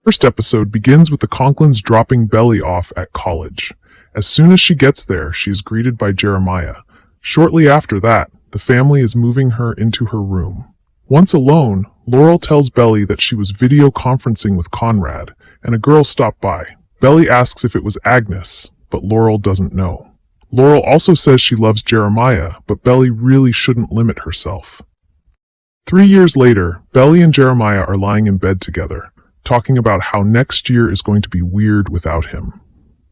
First episode begins with the Conklins dropping Belly off at college. As soon as she gets there, she is greeted by Jeremiah. Shortly after that, the family is moving her into her room. Once alone, Laurel tells Belly that she was video conferencing with Conrad, and a girl stopped by. Belly asks if it was Agnes, but Laurel doesn't know. Laurel also says she loves Jeremiah, but Belly really shouldn't limit herself. 3 years later, Belly and Jeremiah are lying in bed together, talking about how next year is going to be weird without him.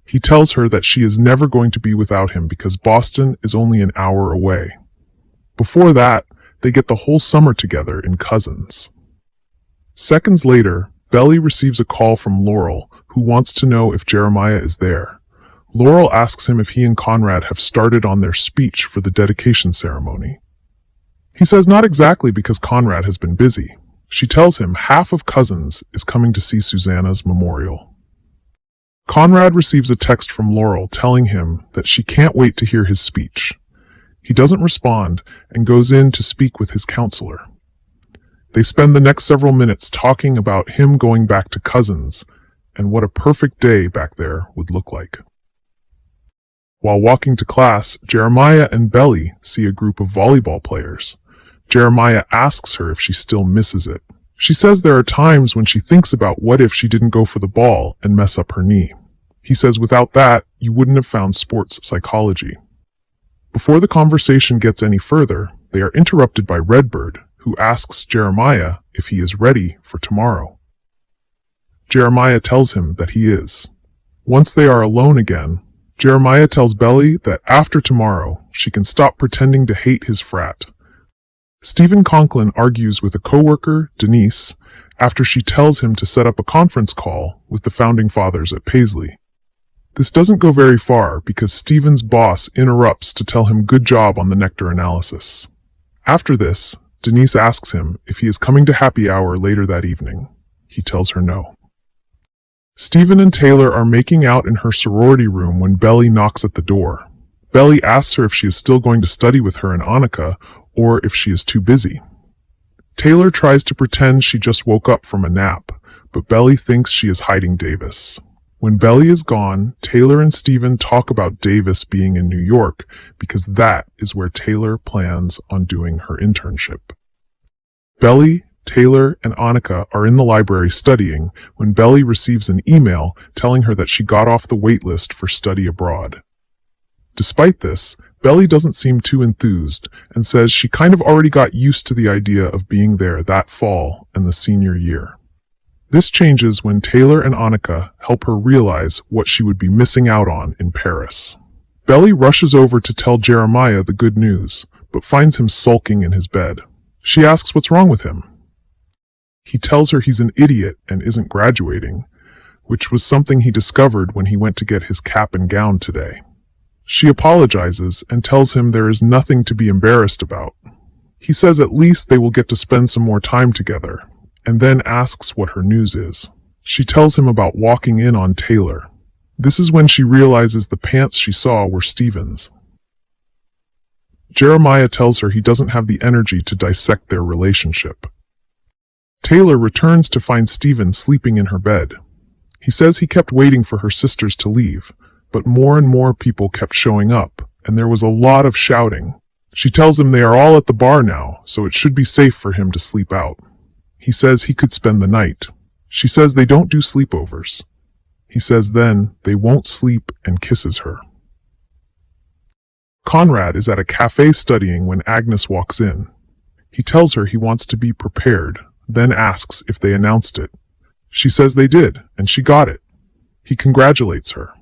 He tells her that she is never going to be without him because Boston is only an hour away. Before that, they get the whole summer together in Cousins. Seconds later, Belly receives a call from Laurel, who wants to know if Jeremiah is there. Laurel asks him if he and Conrad have started on their speech for the dedication ceremony. He says not exactly because Conrad has been busy. She tells him half of Cousins is coming to see Susanna's memorial. Conrad receives a text from Laurel telling him that she can't wait to hear his speech. He doesn't respond and goes in to speak with his counselor. They spend the next several minutes talking about him going back to Cousins and what a perfect day back there would look like. While walking to class, Jeremiah and Belly see a group of volleyball players. Jeremiah asks her if she still misses it. She says there are times when she thinks about what if she didn't go for the ball and mess up her knee. He says without that, you wouldn't have found sports psychology. Before the conversation gets any further, they are interrupted by Redbird, who asks Jeremiah if he is ready for tomorrow. Jeremiah tells him that he is. Once they are alone again, Jeremiah tells Belly that after tomorrow, she can stop pretending to hate his frat. Stephen Conklin argues with a coworker, Denise, after she tells him to set up a conference call with the founding fathers at Paisley. This doesn't go very far because Stephen's boss interrupts to tell him good job on the nectar analysis. After this, Denise asks him if he is coming to happy hour later that evening. He tells her no. Stephen and Taylor are making out in her sorority room when Belly knocks at the door. Belly asks her if she is still going to study with her and Annika, or if she is too busy. Taylor tries to pretend she just woke up from a nap, but Belly thinks she is hiding Davis. When Belly is gone, Taylor and Stephen talk about Davis being in New York because that is where Taylor plans on doing her internship. Belly, Taylor, and Annika are in the library studying when Belly receives an email telling her that she got off the wait list for study abroad. Despite this, Belly doesn't seem too enthused and says she kind of already got used to the idea of being there that fall and the senior year. This changes when Taylor and Annika help her realize what she would be missing out on in Paris. Belly rushes over to tell Jeremiah the good news, but finds him sulking in his bed. She asks what's wrong with him. He tells her he's an idiot and isn't graduating, which was something he discovered when he went to get his cap and gown today. She apologizes and tells him there is nothing to be embarrassed about. He says at least they will get to spend some more time together, and then asks what her news is. She tells him about walking in on Taylor. This is when she realizes the pants she saw were Stephen's. Jeremiah tells her he doesn't have the energy to dissect their relationship. Taylor returns to find Stephen sleeping in her bed. He says he kept waiting for her sisters to leave, but more and more people kept showing up, and there was a lot of shouting. She tells him they are all at the bar now, so it should be safe for him to sleep out. He says he could spend the night. She says they don't do sleepovers. He says then they won't sleep and kisses her. Conrad is at a cafe studying when Agnes walks in. He tells her he wants to be prepared, then asks if they announced it. She says they did, and she got it. He congratulates her.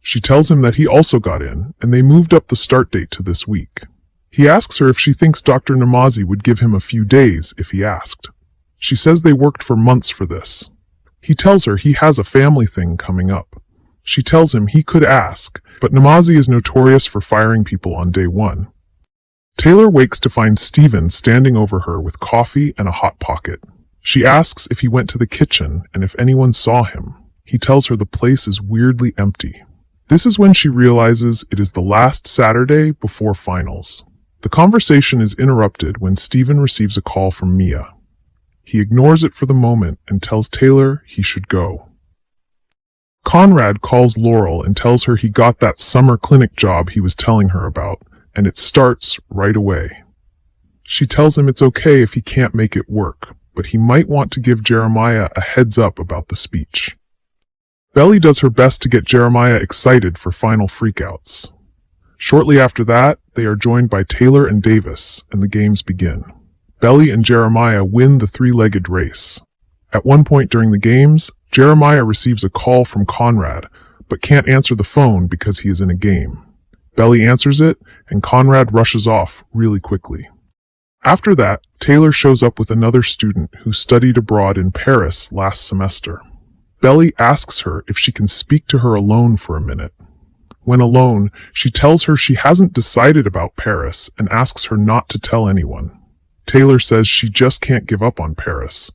She tells him that he also got in, and they moved up the start date to this week. He asks her if she thinks Dr. Namazi would give him a few days if he asked. She says they worked for months for this. He tells her he has a family thing coming up. She tells him he could ask, but Namazi is notorious for firing people on day one. Taylor wakes to find Stephen standing over her with coffee and a hot pocket. She asks if he went to the kitchen and if anyone saw him. He tells her the place is weirdly empty. This is when she realizes it is the last Saturday before finals. The conversation is interrupted when Stephen receives a call from Mia. He ignores it for the moment and tells Taylor he should go. Conrad calls Laurel and tells her he got that summer clinic job he was telling her about, and it starts right away. She tells him it's okay if he can't make it work, but he might want to give Jeremiah a heads up about the speech. Belly does her best to get Jeremiah excited for final freakouts. Shortly after that, they are joined by Taylor and Davis, and the games begin. Belly and Jeremiah win the three-legged race. At one point during the games, Jeremiah receives a call from Conrad, but can't answer the phone because he is in a game. Belly answers it, and Conrad rushes off really quickly. After that, Taylor shows up with another student who studied abroad in Paris last semester. Belly asks her if she can speak to her alone for a minute. When alone, she tells her she hasn't decided about Paris and asks her not to tell anyone. Taylor says she just can't give up on Paris.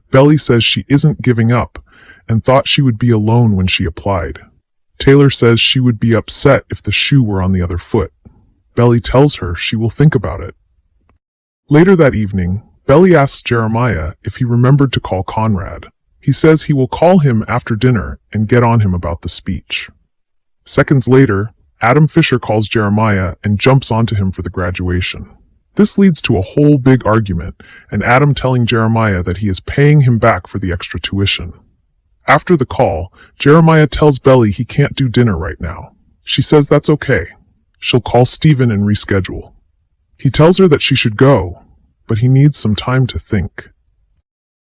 Belly says she isn't giving up and thought she would be alone when she applied. Taylor says she would be upset if the shoe were on the other foot. Belly tells her she will think about it. Later that evening, Belly asks Jeremiah if he remembered to call Conrad. He says he will call him after dinner and get on him about the speech. Seconds later, Adam Fisher calls Jeremiah and jumps onto him for the graduation. This leads to a whole big argument, and Adam telling Jeremiah that he is paying him back for the extra tuition. After the call, Jeremiah tells Belly he can't do dinner right now. She says that's okay. She'll call Steven and reschedule. He tells her that she should go, but he needs some time to think.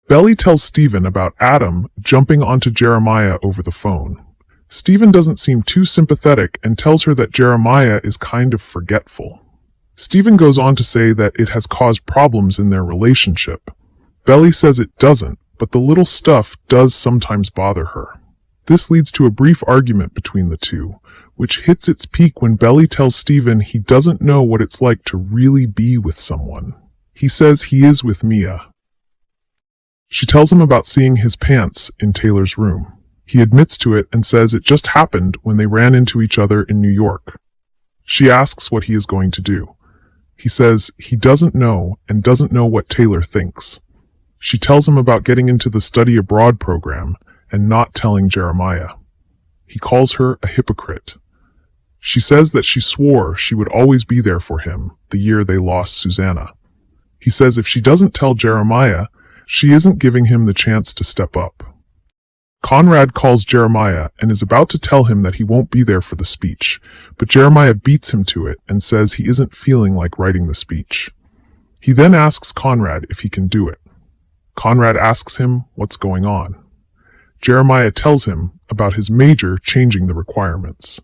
Belly tells Steven about Adam jumping onto Jeremiah over the phone. Steven doesn't seem too sympathetic and tells her that Jeremiah is kind of forgetful. Steven goes on to say that it has caused problems in their relationship. Belly says it doesn't, but the little stuff does sometimes bother her. This leads to a brief argument between the two, which hits its peak when Belly tells Steven he doesn't know what it's like to really be with someone. He says he is with Mia. She tells him about seeing his pants in Taylor's room. He admits to it and says it just happened when they ran into each other in New York. She asks what he is going to do. He says he doesn't know and doesn't know what Taylor thinks. She tells him about getting into the study abroad program and not telling Jeremiah. He calls her a hypocrite. She says that she swore she would always be there for him the year they lost Susanna. He says if she doesn't tell Jeremiah, she isn't giving him the chance to step up. Conrad calls Jeremiah and is about to tell him that he won't be there for the speech, but Jeremiah beats him to it and says he isn't feeling like writing the speech. He then asks Conrad if he can do it. Conrad asks him what's going on. Jeremiah tells him about his major changing the requirements.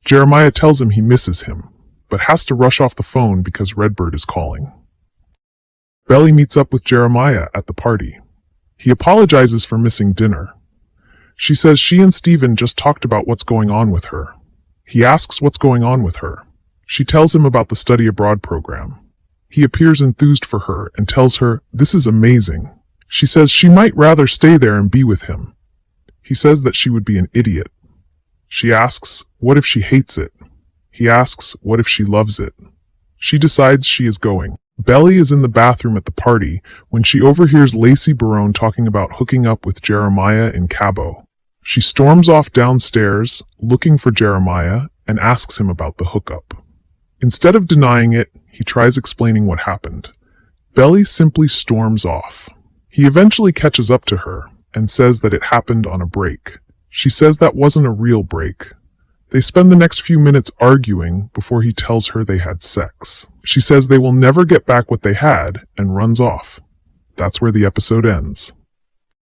Jeremiah tells him he misses him, but has to rush off the phone because Redbird is calling. Belly meets up with Jeremiah at the party. He apologizes for missing dinner. She says she and Steven just talked about what's going on with her. He asks what's going on with her. She tells him about the study abroad program. He appears enthused for her and tells her this is amazing. She says she might rather stay there and be with him. He says that she would be an idiot. She asks what if she hates it. He asks what if she loves it. She decides she is going. Belly is in the bathroom at the party when she overhears Lacey Barone talking about hooking up with Jeremiah in Cabo. She storms off downstairs, looking for Jeremiah, and asks him about the hookup. Instead of denying it, he tries explaining what happened. Belly simply storms off. He eventually catches up to her and says that it happened on a break. She says that wasn't a real break. They spend the next few minutes arguing before he tells her they had sex. She says they will never get back what they had and runs off. That's where the episode ends.